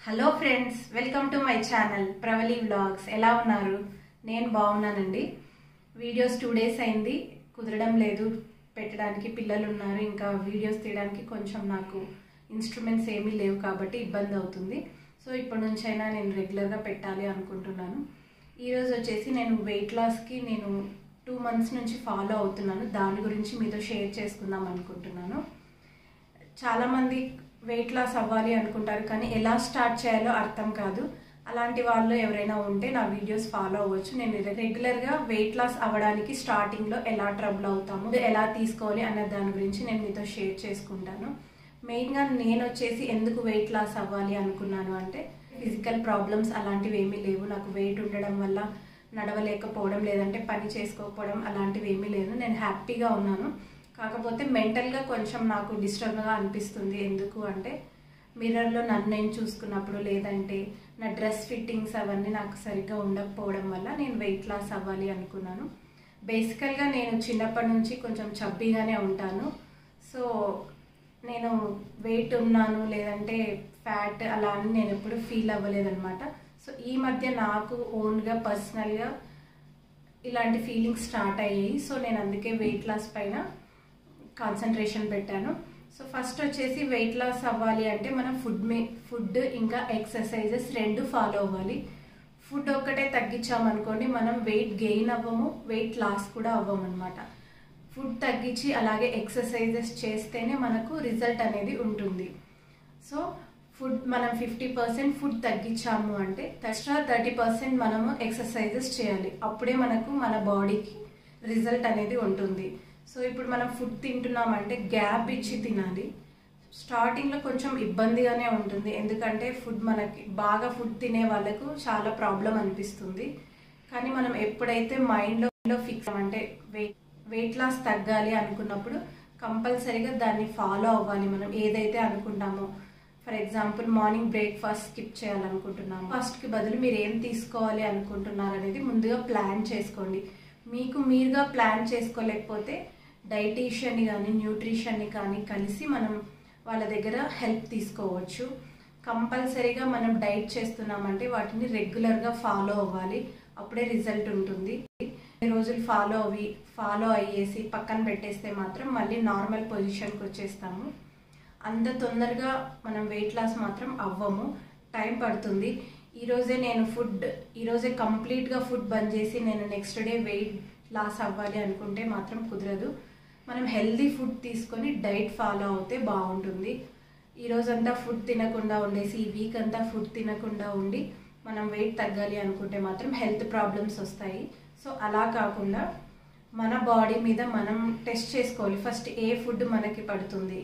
Hello friends, welcome to my channel Pravali vlogs. ఎలా ఉన్నారు? నేను బాగున్నానండి. వీడియోస్ 2 days అయింది, కుదరడం లేదు పెట్టడానికి. పిల్లలు ఉన్నారు, ఇంకా వీడియోస్ తీయడానికి కొంచెం నాకు ఇన్స్ట్రుమెంట్స్ ఏమీ లేవు కాబట్టి ఇబ్బంది అవుతుంది. సో ఇప్పటి నుంచి అయినా నేను రెగ్యులర్గా పెట్టాలి అనుకుంటున్నాను. ఈరోజు వచ్చేసి నేను వెయిట్ లాస్కి నేను 2 months నుంచి ఫాలో అవుతున్నాను. దాని గురించి మీతో షేర్ చేసుకుందాం అనుకుంటున్నాను. చాలామంది వెయిట్ లాస్ అవ్వాలి అనుకుంటారు, కానీ ఎలా స్టార్ట్ చేయాలో అర్థం కాదు. అలాంటి వాళ్ళు ఎవరైనా ఉంటే నా వీడియోస్ ఫాలో అవ్వచ్చు. నేను రెగ్యులర్గా వెయిట్ లాస్ అవ్వడానికి స్టార్టింగ్లో ఎలా ట్రబుల్ అవుతాము, ఎలా తీసుకోవాలి అనే దాని గురించి నేను మీతో షేర్ చేసుకుంటాను. మెయిన్గా నేను వచ్చేసి ఎందుకు వెయిట్ లాస్ అవ్వాలి అనుకున్నాను అంటే, ఫిజికల్ ప్రాబ్లమ్స్ అలాంటివి ఏమీ లేవు. నాకు వెయిట్ ఉండడం వల్ల నడవలేకపోవడం, లేదంటే పని చేసుకోకపోవడం అలాంటివి ఏమీ లేదు. నేను హ్యాపీగా ఉన్నాను. కాకపోతే మెంటల్గా కొంచెం నాకు డిస్టర్బ్గా అనిపిస్తుంది. ఎందుకు అంటే, మిర్రర్లో నన్ను నేను చూసుకున్నప్పుడు, లేదంటే నా డ్రెస్ ఫిట్టింగ్స్ అవన్నీ నాకు సరిగ్గా ఉండకపోవడం వల్ల నేను వెయిట్ లాస్ అవ్వాలి అనుకున్నాను. బేసికల్గా నేను చిన్నప్పటి నుంచి కొంచెం చబ్బీగానే ఉంటాను. సో నేను వెయిట్ ఉన్నాను లేదంటే ఫ్యాట్ అలా అని నేను ఎప్పుడు ఫీల్ అవ్వలేదన్నమాట. సో ఈ మధ్య నాకు ఓన్గా పర్సనల్గా ఇలాంటి ఫీలింగ్స్ స్టార్ట్ అయ్యాయి. సో నేను అందుకే వెయిట్ లాస్ పైన కాన్సన్ట్రేషన్ పెట్టాను. సో ఫస్ట్ వచ్చేసి వెయిట్ లాస్ అవ్వాలి అంటే మనం ఫుడ్ ఇంకా ఎక్సర్సైజెస్ 2 ఫాలో అవ్వాలి. ఫుడ్ ఒక్కటే తగ్గించామనుకోండి, మనం వెయిట్ గెయిన్ అవ్వము, వెయిట్ లాస్ కూడా అవ్వము అనమాట. ఫుడ్ తగ్గించి అలాగే ఎక్సర్సైజెస్ చేస్తేనే మనకు రిజల్ట్ అనేది ఉంటుంది. సో ఫుడ్ మనం 50% ఫుడ్ తగ్గించాము అంటే ఎక్స్ట్రా 30% మనము ఎక్సర్సైజెస్ చేయాలి. అప్పుడే మనకు మన బాడీకి రిజల్ట్ అనేది ఉంటుంది. సో ఇప్పుడు మనం ఫుడ్ తింటున్నామంటే గ్యాప్ ఇచ్చి తినాలి. స్టార్టింగ్లో కొంచెం ఇబ్బందిగానే ఉంటుంది, ఎందుకంటే మనకి బాగా ఫుడ్ తినే వాళ్ళకు చాలా ప్రాబ్లం అనిపిస్తుంది. కానీ మనం ఎప్పుడైతే మైండ్లో ఫిక్స్ అంటే వెయిట్ లాస్ తగ్గాలి అనుకున్నప్పుడు కంపల్సరీగా దాన్ని ఫాలో అవ్వాలి. మనం ఏదైతే అనుకుంటామో, for example morning breakfast skip చేయాలనుకుంటున్నాము, ఫస్ట్కి బదులు మీరు ఏం తీసుకోవాలి అనుకుంటున్నారు అనేది ముందుగా ప్లాన్ చేసుకోండి. మీకు మీరుగా ప్లాన్ చేసుకోలేకపోతే డైటీషియన్ని కానీ న్యూట్రిషన్ని కానీ కలిసి మనం వాళ్ళ దగ్గర హెల్ప్ తీసుకోవచ్చు. కంపల్సరీగా మనం డైట్ చేస్తున్నామంటే వాటిని రెగ్యులర్గా ఫాలో అవ్వాలి, అప్పుడే రిజల్ట్ ఉంటుంది. రోజులు ఫాలో అయ్యేసి పక్కన పెట్టేస్తే మాత్రం మళ్ళీ నార్మల్ పొజిషన్కి వచ్చేస్తాము. అంత తొందరగా మనం వెయిట్ లాస్ మాత్రం అవ్వము, టైం పడుతుంది. ఈరోజే కంప్లీట్గా ఫుడ్ బంద్ చేసి నేను నెక్స్ట్ డే వెయిట్ లాస్ అవ్వాలి అనుకుంటే మాత్రం కుదరదు. మనం హెల్దీ ఫుడ్ తీసుకొని డైట్ ఫాలో అవుతే బాగుంటుంది. ఈరోజంతా ఫుడ్ తినకుండా ఉండేసి ఈ వీక్ అంతా ఫుడ్ తినకుండా ఉండి మనం వెయిట్ తగ్గాలి అనుకుంటే మాత్రం హెల్త్ ప్రాబ్లమ్స్ వస్తాయి. సో అలా కాకుండా మన బాడీ మీద మనం టెస్ట్ చేసుకోవాలి. ఫస్ట్ ఏ ఫుడ్ మనకి పడుతుంది,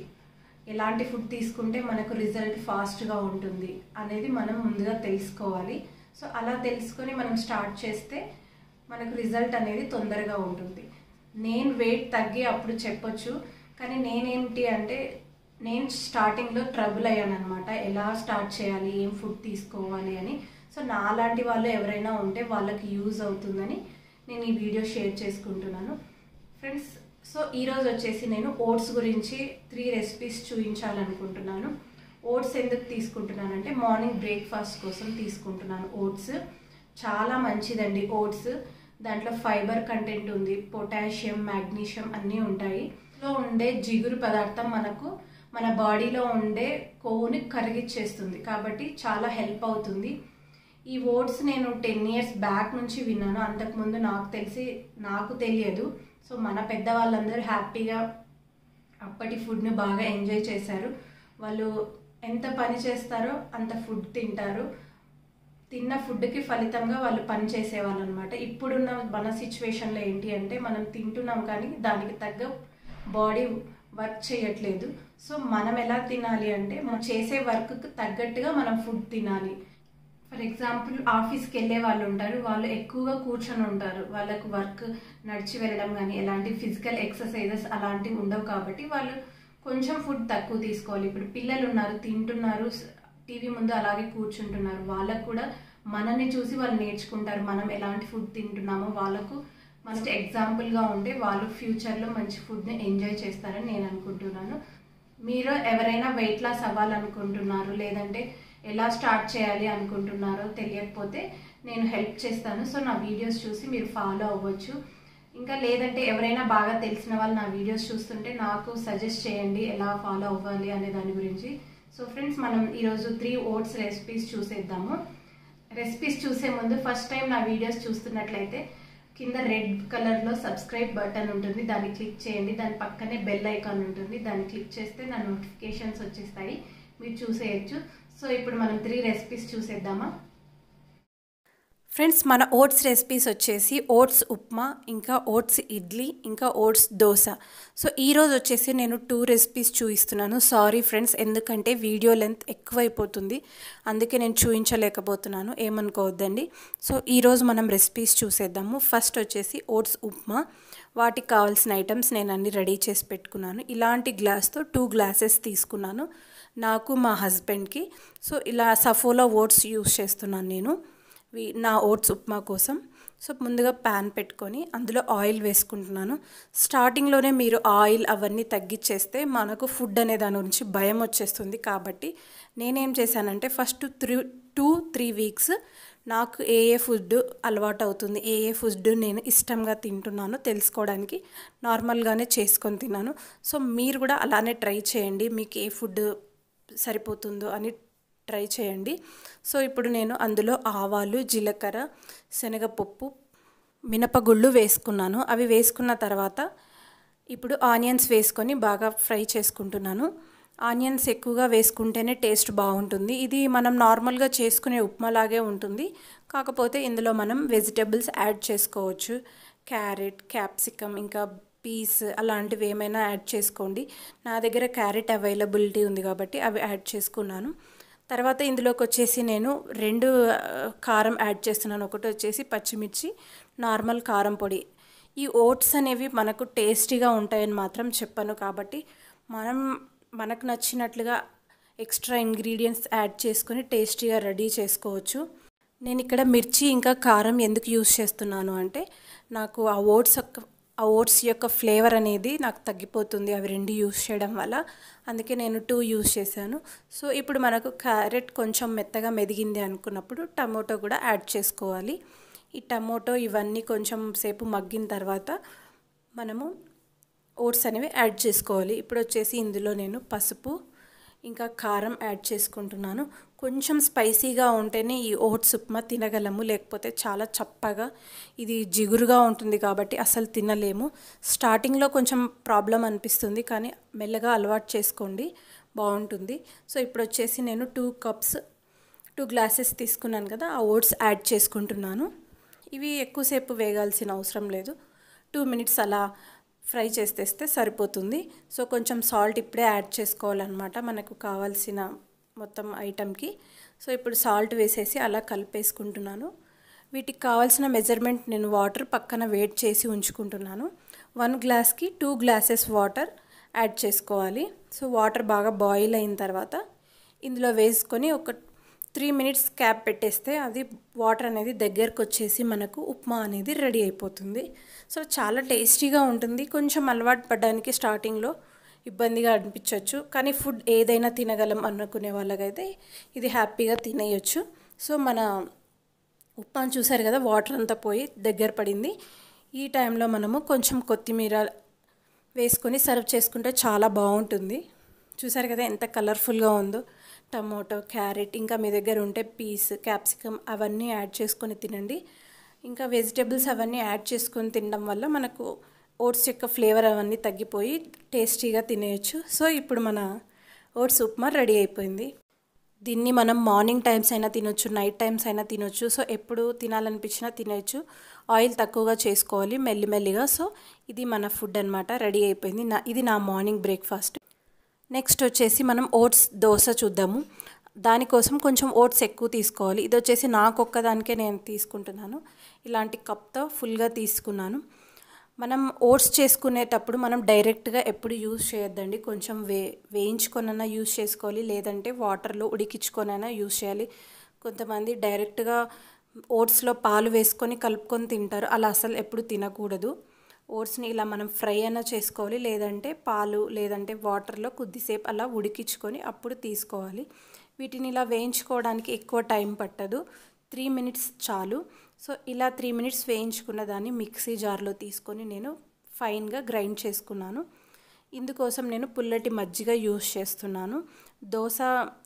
ఎలాంటి ఫుడ్ తీసుకుంటే మనకు రిజల్ట్ ఫాస్ట్గా ఉంటుంది అనేది మనం ముందుగా తెలుసుకోవాలి. సో అలా తెలుసుకొని మనం స్టార్ట్ చేస్తే మనకు రిజల్ట్ అనేది తొందరగా ఉంటుంది. నేను వెయిట్ తగ్గి అప్పుడు చెప్పొచ్చు, కానీ నేనేంటి అంటే నేను స్టార్టింగ్లో ట్రబుల్ అయ్యాను అనమాట. ఎలా స్టార్ట్ చేయాలి, ఏం ఫుడ్ తీసుకోవాలి అని. సో నాలాంటి వాళ్ళు ఎవరైనా ఉంటే వాళ్ళకి యూజ్ అవుతుందని నేను ఈ వీడియో షేర్ చేసుకుంటున్నాను ఫ్రెండ్స్. సో ఈరోజు వచ్చేసి నేను ఓట్స్ గురించి 3 recipes చూపించాలనుకుంటున్నాను. ఓట్స్ ఎందుకు తీసుకుంటున్నానంటే మార్నింగ్ బ్రేక్ఫాస్ట్ కోసం తీసుకుంటున్నాను. ఓట్స్ చాలా మంచిదండి. ఓట్స్ దాంట్లో ఫైబర్ కంటెంట్ ఉంది, పొటాషియం, మ్యాగ్నీషియం అన్నీ ఉంటాయి. లో ఉండే జిగురు పదార్థం మన బాడీలో ఉండే కొవ్వుని కరిగిచ్చేస్తుంది, కాబట్టి చాలా హెల్ప్ అవుతుంది. ఈ ఓట్స్ నేను 10 years బ్యాక్ నుంచి విన్నాను. అంతకుముందు నాకు తెలియదు. సో మన పెద్దవాళ్ళందరూ హ్యాపీగా అప్పటి ఫుడ్ని బాగా ఎంజాయ్ చేశారు. వాళ్ళు ఎంత పని చేస్తారో అంత ఫుడ్ తింటారు. తిన్న ఫుడ్కి ఫలితంగా వాళ్ళు పని చేసేవాళ్ళు అనమాట. ఇప్పుడున్న మన సిచ్యువేషన్లో ఏంటి అంటే, మనం తింటున్నాం కానీ దానికి తగ్గ బాడీ వర్క్ చేయట్లేదు. సో మనం ఎలా తినాలి అంటే, మనం చేసే వర్క్కి తగ్గట్టుగా మనం ఫుడ్ తినాలి. ఫర్ ఎగ్జాంపుల్ ఆఫీస్కి వెళ్ళే వాళ్ళు ఉంటారు, వాళ్ళు ఎక్కువగా కూర్చొని ఉంటారు. వాళ్ళకు వర్క్ నడిచి వెళ్ళడం కానీ ఎలాంటి ఫిజికల్ ఎక్సర్సైజెస్ అలాంటివి ఉండవు, కాబట్టి వాళ్ళు కొంచెం ఫుడ్ తక్కువ తీసుకోవాలి. ఇప్పుడు పిల్లలు ఉన్నారు, తింటున్నారు, టీవీ ముందు అలాగే కూర్చుంటున్నారు. వాళ్ళకు కూడా మనల్ని చూసి వాళ్ళు నేర్చుకుంటారు. మనం ఎలాంటి ఫుడ్ తింటున్నామో వాళ్ళకు మంచి ఎగ్జాంపుల్గా ఉంటే వాళ్ళు ఫ్యూచర్లో మంచి ఫుడ్ని ఎంజాయ్ చేస్తారని నేను అనుకుంటున్నాను. మీరు ఎవరైనా వెయిట్ లాస్ అవ్వాలనుకుంటున్నారు, లేదంటే ఎలా స్టార్ట్ చేయాలి అనుకుంటున్నారో తెలియకపోతే నేను హెల్ప్ చేస్తాను. సో నా వీడియోస్ చూసి మీరు ఫాలో అవ్వచ్చు. ఇంకా లేదంటే ఎవరైనా బాగా తెలిసిన వాళ్ళు నా వీడియోస్ చూస్తుంటే నాకు సజెస్ట్ చేయండి ఎలా ఫాలో అవ్వాలి అనే దాని గురించి. సో ఫ్రెండ్స్, మనం ఈరోజు 3 ఓట్స్ రెసిపీస్ చూసేద్దాము. రెసిపీస్ చూసే ముందు ఫస్ట్ టైం నా వీడియోస్ చూస్తున్నట్లయితే కింద రెడ్ కలర్లో సబ్స్క్రైబ్ బటన్ ఉంటుంది, దాన్ని క్లిక్ చేయండి. దాని పక్కనే బెల్ ఐకాన్ ఉంటుంది, దాన్ని క్లిక్ చేస్తే నా నోటిఫికేషన్స్ వచ్చేస్తాయి, మీరు చూసేయచ్చు. సో ఇప్పుడు మనం 3 రెసిపీస్ చూసేద్దామా. ఫ్రెండ్స్, మన ఓట్స్ రెసిపీస్ వచ్చేసి ఓట్స్ ఉప్మా, ఇంకా ఓట్స్ ఇడ్లీ, ఇంకా ఓట్స్ దోశ. సో ఈరోజు వచ్చేసి నేను 2 రెసిపీస్ చూపిస్తున్నాను. సారీ ఫ్రెండ్స్, ఎందుకంటే వీడియో లెంత్ ఎక్కువైపోతుంది, అందుకే నేను చూపించలేకపోతున్నాను, ఏమనుకోవద్దండి. సో ఈరోజు మనం రెసిపీస్ చూసేద్దాము. ఫస్ట్ వచ్చేసి ఓట్స్ ఉప్మా. వాటికి కావాల్సిన ఐటమ్స్ నేను అన్ని రెడీ చేసి పెట్టుకున్నాను. ఇలాంటి గ్లాస్తో 2 గ్లాసెస్ తీసుకున్నాను, నాకు మా హస్బెండ్కి. సో ఇలా సఫోలా ఓట్స్ యూస్ చేస్తున్నాను నేను నా ఓట్స్ ఉప్మా కోసం. సో ముందుగా ప్యాన్ పెట్టుకొని అందులో ఆయిల్ వేసుకుంటున్నాను. స్టార్టింగ్లోనే మీరు ఆయిల్ అవన్నీ తగ్గించేస్తే మనకు ఫుడ్ అనే దాని గురించి భయం వచ్చేస్తుంది. కాబట్టి నేనేం చేశానంటే ఫస్ట్ 2-3 వీక్స్ నాకు ఏ ఫుడ్ అలవాటు అవుతుంది, ఏ ఫుడ్ నేను ఇష్టంగా తింటున్నానో తెలుసుకోవడానికి నార్మల్గానే చేసుకొని తిన్నాను. సో మీరు కూడా అలానే ట్రై చేయండి, మీకు ఏ ఫుడ్ సరిపోతుందో అని ట్రై చేయండి. సో ఇప్పుడు నేను అందులో ఆవాలు, జీలకర్ర, శనగపప్పు, మినపగుళ్ళు వేసుకున్నాను. అవి వేసుకున్న తర్వాత ఇప్పుడు ఆనియన్స్ వేసుకొని బాగా ఫ్రై చేసుకుంటున్నాను. ఆనియన్స్ ఎక్కువగా వేసుకుంటేనే టేస్ట్ బాగుంటుంది. ఇది మనం నార్మల్గా చేసుకునే ఉప్మాలాగే ఉంటుంది, కాకపోతే ఇందులో మనం వెజిటేబుల్స్ యాడ్ చేసుకోవచ్చు. క్యారెట్, క్యాప్సికమ్, ఇంకా పీస్ అలాంటివి ఏమైనా యాడ్ చేసుకోండి. నా దగ్గర క్యారెట్ అవైలబిలిటీ ఉంది కాబట్టి అవి యాడ్ చేసుకున్నాను. తర్వాత ఇందులోకి వచ్చేసి నేను 2 కారం యాడ్ చేస్తున్నాను. ఒకటి వచ్చేసి పచ్చిమిర్చి, నార్మల్ కారం పొడి. ఈ ఓట్స్ అనేవి మనకు టేస్టీగా ఉంటాయని మాత్రం చెప్పను, కాబట్టి మనకు నచ్చినట్లుగా ఎక్స్ట్రా ఇంగ్రీడియంట్స్ యాడ్ చేసుకొని టేస్టీగా రెడీ చేసుకోవచ్చు. నేను ఇక్కడ మిర్చి ఇంకా కారం ఎందుకు యూస్ చేస్తున్నాను అంటే నాకు ఆ ఓట్స్ యొక్క ఫ్లేవర్ అనేది నాకు తగ్గిపోతుంది అవి 2 యూస్ చేయడం వల్ల, అందుకే నేను 2 యూస్ చేశాను. సో ఇప్పుడు మనకు క్యారెట్ కొంచెం మెత్తగా మెదిగింది అనుకున్నప్పుడు టమోటో కూడా యాడ్ చేసుకోవాలి. ఈ టమోటో ఇవన్నీ కొంచెం సేపు మగ్గిన తర్వాత మనము ఓట్స్ అనేవి యాడ్ చేసుకోవాలి. ఇప్పుడు వచ్చేసి ఇందులో నేను పసుపు ఇంకా కారం యాడ్ చేసుకుంటున్నాను. కొంచెం స్పైసీగా ఉంటేనే ఈ ఓట్స్ ఉప్మా తినగలము, లేకపోతే చాలా చప్పగా ఇది జిగురుగా ఉంటుంది కాబట్టి అసలు తినలేము. స్టార్టింగ్లో కొంచెం ప్రాబ్లం అనిపిస్తుంది, కానీ మెల్లగా అలవాటు చేసుకోండి, బాగుంటుంది. సో ఇప్పుడు వచ్చేసి నేను 2 గ్లాసెస్ తీసుకున్నాను కదా, ఆ ఓట్స్ యాడ్ చేసుకుంటున్నాను. ఇవి ఎక్కువసేపు వేగాల్సిన అవసరం లేదు, 2 మినిట్స్ అలా ఫ్రై చేసేస్తే సరిపోతుంది. సో కొంచెం సాల్ట్ ఇప్పుడే యాడ్ చేసుకోవాలన్నమాట మనకు కావాల్సిన మొత్తం ఐటమ్కి. సో ఇప్పుడు సాల్ట్ వేసేసి అలా కలిపేసుకుంటున్నాను. వీటికి కావాల్సిన మెజర్మెంట్ నేను వాటర్ పక్కన వేడి చేసి ఉంచుకుంటున్నాను. 1 గ్లాస్కి 2 గ్లాసెస్ వాటర్ యాడ్ చేసుకోవాలి. సో వాటర్ బాగా బాయిల్ అయిన తర్వాత ఇందులో వేసుకొని ఒక 3 మినిట్స్ క్యాప్ పెట్టేస్తే అది వాటర్ అనేది దగ్గరకు వచ్చేసి మనకు ఉప్మా అనేది రెడీ అయిపోతుంది. సో చాలా టేస్టీగా ఉంటుంది. కొంచెం అలవాటు పడడానికి స్టార్టింగ్లో ఇబ్బందిగా అనిపించవచ్చు, కానీ ఫుడ్ ఏదైనా తినగలం అనుకునే వాళ్ళకైతే ఇది హ్యాపీగా తినేయచ్చు. సో మన ఉప్మా చూసారు కదా, వాటర్ అంతా పోయి దగ్గర పడింది. ఈ టైంలో మనము కొంచెం కొత్తిమీర వేసుకొని సర్వ్ చేసుకుంటే చాలా బాగుంటుంది. చూసారు కదా ఎంత కలర్ఫుల్గా ఉందో. టమోటో, క్యారెట్, ఇంకా మీ దగ్గర ఉంటే పీస్, క్యాప్సికమ్ అవన్నీ యాడ్ చేసుకొని తినండి. ఇంకా వెజిటేబుల్స్ అవన్నీ యాడ్ చేసుకొని తినడం వల్ల మనకు ఓట్స్ యొక్క ఫ్లేవర్ అవన్నీ తగ్గిపోయి టేస్టీగా తినేయచ్చు. సో ఇప్పుడు మన ఓట్స్ ఉప్మా రెడీ అయిపోయింది. దీన్ని మనం మార్నింగ్ టైమ్స్ అయినా తినొచ్చు, నైట్ టైమ్స్ అయినా తినొచ్చు. సో ఎప్పుడు తినాలనిపించినా తినొచ్చు. ఆయిల్ తక్కువగా చేసుకోవాలి మెల్లిమెల్లిగా. సో ఇది మన ఫుడ్ అనమాట, రెడీ అయిపోయింది. ఇది నా మార్నింగ్ బ్రేక్ఫాస్ట్. నెక్స్ట్ వచ్చేసి మనం ఓట్స్ దోశ చూద్దాము. దానికోసం కొంచెం ఓట్స్ ఎక్కువ తీసుకోవాలి. ఇది వచ్చేసి నాకు ఒక్కదానికే నేను తీసుకుంటున్నాను. ఇలాంటి కప్తో ఫుల్గా తీసుకున్నాను. మనం ఓట్స్ చేసుకునేటప్పుడు మనం డైరెక్ట్గా ఎప్పుడు యూజ్ చేయొద్దండి, కొంచెం వేయించుకొనైనా యూజ్ చేసుకోవాలి, లేదంటే వాటర్లో ఉడికించుకొనైనా యూజ్ చేయాలి. కొంతమంది డైరెక్ట్గా ఓట్స్లో పాలు వేసుకొని కలుపుకొని తింటారు, అలా అసలు ఎప్పుడు తినకూడదు. ఓట్స్ని ఇలా మనం ఫ్రై అయినా చేసుకోవాలి, లేదంటే పాలు లేదంటే వాటర్లో కొద్దిసేపు అలా ఉడికించుకొని అప్పుడు తీసుకోవాలి. వీటిని ఇలా వేయించుకోవడానికి ఎక్కువ టైం పట్టదు, 3 మినిట్స్ చాలు. సో ఇలా 3 మినిట్స్ వేయించుకున్న దాన్ని మిక్సీ జార్లో తీసుకొని నేను ఫైన్గా గ్రైండ్ చేసుకున్నాను. ఇందుకోసం నేను పుల్లటి మజ్జిగ యూస్ చేస్తున్నాను. దోశ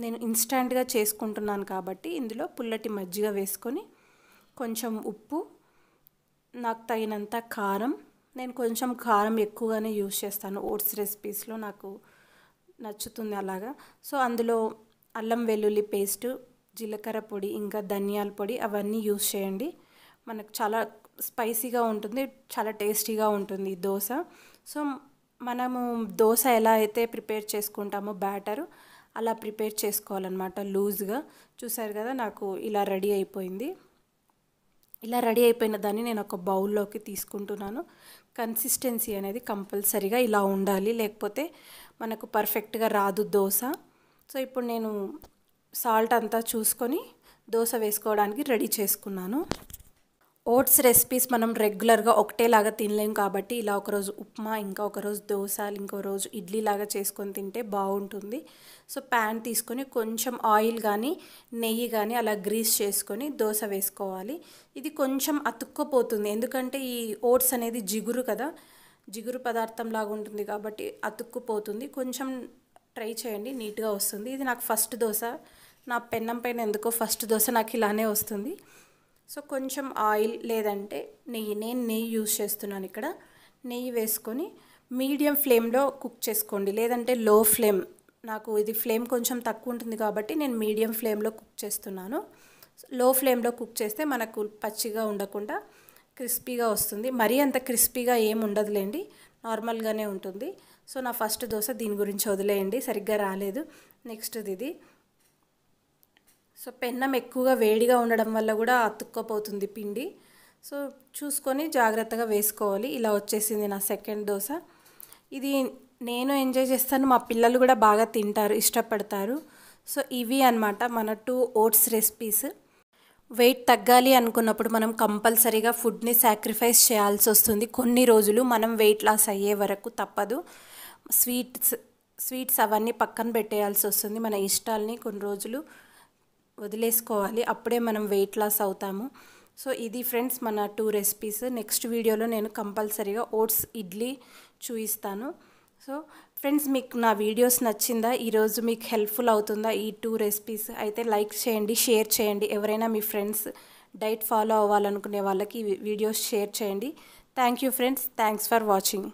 నేను ఇన్స్టంట్గా చేసుకుంటున్నాను కాబట్టి ఇందులో పుల్లటి మజ్జిగ వేసుకొని, కొంచెం ఉప్పు, నాకు తగినంత కారం, నేను కొంచెం కారం ఎక్కువగానే యూస్ చేస్తాను ఓట్స్ రెసిపీస్లో, నాకు నచ్చుతుంది అలాగా. సో అందులో అల్లం వెల్లుల్లి పేస్టు, జీలకర్ర పొడి, ఇంకా ధనియాల పొడి అవన్నీ యూస్ చేయండి. మనకు చాలా స్పైసీగా ఉంటుంది, చాలా టేస్టీగా ఉంటుంది ఈ దోశ. సో మనము దోశ ఎలా అయితే ప్రిపేర్ చేసుకుంటామో బ్యాటర్ అలా ప్రిపేర్ చేసుకోవాలన్నమాట లూజ్గా. చూసారు కదా, నాకు ఇలా రెడీ అయిపోయింది. ఇలా రెడీ అయిపోయిన దాన్ని నేను ఒక బౌల్లోకి తీసుకుంటున్నాను. కన్సిస్టెన్సీ అనేది కంపల్సరీగా ఇలా ఉండాలి, లేకపోతే మనకు పర్ఫెక్ట్గా రాదు దోశ. సో ఇప్పుడు నేను సాల్ట్ అంతా చూసుకొని దోశ వేసుకోవడానికి రెడీ చేసుకున్నాను. ఓట్స్ రెసిపీస్ మనం రెగ్యులర్గా ఒకటేలాగా తినలేం కాబట్టి ఇలా ఒకరోజు ఉప్మా, ఇంకా ఒకరోజు దోశ, ఇంకో రోజు ఇడ్లీ లాగా చేసుకొని తింటే బాగుంటుంది. సో ప్యాన్ తీసుకొని కొంచెం ఆయిల్ కానీ నెయ్యి కానీ అలా గ్రీస్ చేసుకొని దోశ వేసుకోవాలి. ఇది కొంచెం అతుక్కపోతుంది, ఎందుకంటే ఈ ఓట్స్ అనేది జిగురు కదా, జిగురు పదార్థం లాగా ఉంటుంది కాబట్టి అతుక్కుపోతుంది. కొంచెం ట్రై చేయండి, నీట్గా వస్తుంది. ఇది నాకు ఫస్ట్ దోశ, నా పెన్నం పైన ఎందుకో ఫస్ట్ దోశ నాకు ఇలానే వస్తుంది. సో కొంచెం ఆయిల్ లేదంటే నెయ్యి, నేను నెయ్యి యూస్ చేస్తున్నాను ఇక్కడ. నెయ్యి వేసుకొని మీడియం ఫ్లేమ్లో కుక్ చేసుకోండి, లేదంటే లో ఫ్లేమ్. నాకు ఇది ఫ్లేమ్ కొంచెం తక్కువ ఉంటుంది కాబట్టి నేను మీడియం ఫ్లేమ్లో కుక్ చేస్తున్నాను. లో ఫ్లేమ్లో కుక్ చేస్తే మనకు పచ్చిగా ఉండకుండా క్రిస్పీగా వస్తుంది. మరీ అంత క్రిస్పీగా ఏమి ఉండదులేండి, నార్మల్గానే ఉంటుంది. సో నా ఫస్ట్ దోశ దీని గురించి వదిలేయండి, సరిగ్గా రాలేదు. నెక్స్ట్ ఇది. సో పెన్నం ఎక్కువగా వేడిగా ఉండడం వల్ల కూడా అతుక్కపోతుంది పిండి. సో చూసుకొని జాగ్రత్తగా వేసుకోవాలి. ఇలా వచ్చేసింది నా సెకండ్ దోశ. ఇది నేను ఎంజాయ్ చేస్తాను, మా పిల్లలు కూడా బాగా తింటారు, ఇష్టపడతారు. సో ఇవి అన్నమాట మన 2 ఓట్స్ రెసిపీస్. వెయిట్ తగ్గాలి అనుకున్నప్పుడు మనం కంపల్సరీగా ఫుడ్ని సాక్రిఫైస్ చేయాల్సి వస్తుంది. కొన్ని రోజులు మనం వెయిట్ లాస్ అయ్యే వరకు తప్పదు. స్వీట్స్ అవన్నీ పక్కన పెట్టేయాల్సి వస్తుంది. మన ఇష్టాలని కొన్ని రోజులు వదిలేసుకోవాలి, అప్పుడే మనం వెయిట్ లాస్ అవుతాము. సో ఇది ఫ్రెండ్స్ మన 2 రెసిపీస్. నెక్స్ట్ వీడియోలో నేను కంపల్సరీగా ఓట్స్ ఇడ్లీ చూపిస్తాను. సో ఫ్రెండ్స్, మీకు నా వీడియోస్ నచ్చిందా, ఈరోజు మీకు హెల్ప్ఫుల్ అవుతుందా ఈ 2 రెసిపీస్? అయితే లైక్ చేయండి, షేర్ చేయండి. ఎవరైనా మీ ఫ్రెండ్స్ డైట్ ఫాలో అవ్వాలనుకునే వాళ్ళకి ఈ వీడియోస్ షేర్ చేయండి. Thank you friends, thanks for watching.